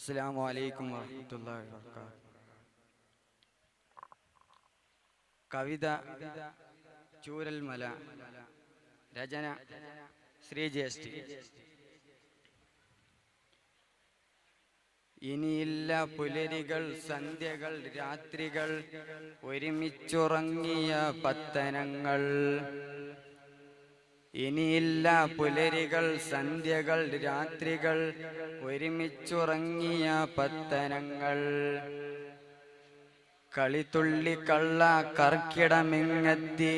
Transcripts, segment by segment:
അസ്സലാമു അലൈക്കും വറഹ്മത്തുള്ളാഹി വബറകാതുഹു. കവിത ചൂരൽമല. രചന ശ്രീജേഷ്ഠി. ഇനിയില്ല പുലരികൾ, സന്ധ്യകൾ, രാത്രികൾ, ഒരുമിച്ചുറങ്ങിയ പത്തനങ്ങൾ. ഇനിയില്ല പുലരികൾ, സന്ധ്യകൾ, രാത്രികൾ, ഒരുമിച്ചുറങ്ങിയ പത്തനങ്ങൾ. കളിത്തുള്ളി കള്ള കർക്കിടമിങ്ങെത്തി,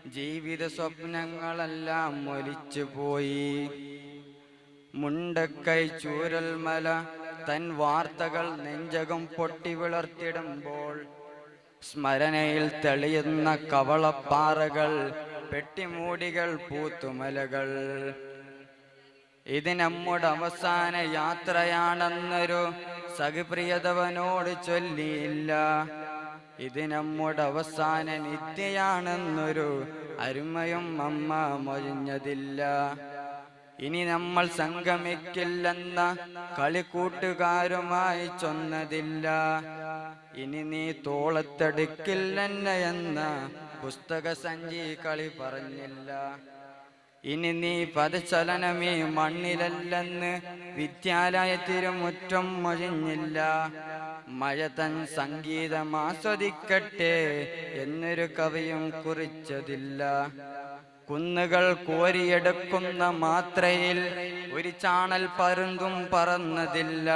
ജീവിത സ്വപ്നങ്ങളെല്ലാം ഒലിച്ചുപോയി. മുണ്ടക്കൈ ചൂരൽമല തൻ വാർത്തകൾ നെഞ്ചകം പൊട്ടി വിളർത്തിടുമ്പോൾ, സ്മരണയിൽ തെളിയുന്ന കവളപ്പാറകൾ, പെട്ടിമൂടികൾ, പൂത്തുമലകൾ. ഇത് നമ്മുടെ അവസാന യാത്രയാണെന്നൊരു സഖിപ്രിയതവനോട് ചൊല്ലിയില്ല. ഇത് നമ്മുടെ അവസാന നിത്യയാണെന്നൊരു അരുമയും അമ്മ മൊഴിഞ്ഞതില്ല. ഇനി നമ്മൾ സംഗമിക്കില്ലെന്ന കളിക്കൂട്ടുകാരുമായി ചൊന്നതില്ല. ഇനി നീ തോളത്തെടുക്കില്ലെന്ന എന്ന പുസ്തക സഞ്ചി കളി പറഞ്ഞില്ല. ഇനി നീ പദചലനമേ മണ്ണിലല്ലെന്ന് വിദ്യാലയത്തിരുമുറ്റം മൊഴിഞ്ഞില്ല. മഴ തൻ സംഗീതം ആസ്വദിക്കട്ടെ എന്നൊരു കവിയും കുറിച്ചതില്ല. കുന്നുകൾ കോരിയെടുക്കുന്ന മാത്രയിൽ ഒരു ചാണൽ പരുന്തും പറന്നതില്ല.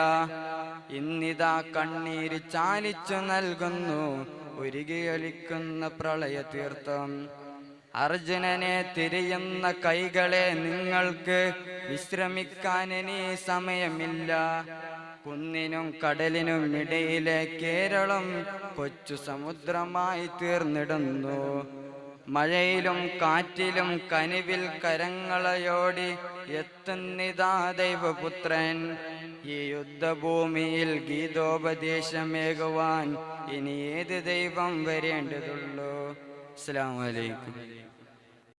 ഇന്നിതാ കണ്ണീര് ചാലിച്ചു നൽകുന്നു ഉരുകിയൊലിക്കുന്ന പ്രളയ തീർത്ഥം. അർജുനനെ തിരിയുന്ന കൈകളെ, നിങ്ങൾക്ക് വിശ്രമിക്കാൻ ഇനി സമയമില്ല. കുന്നിനും കടലിനും ഇടയിലെ കേരളം കൊച്ചു സമുദ്രമായി തീർന്നിടുന്നു. മഴയിലും കാറ്റിലും കനിവിൽ കരങ്ങളയോടി എത്തുന്നിതാ ദൈവപുത്രൻ. ഈ യുദ്ധഭൂമിയിൽ ഗീതോപദേശമേകുവാൻ ഇനി ഏത് ദൈവം വരേണ്ടതുള്ളൂ? അസ്സലാമു അലൈക്കും.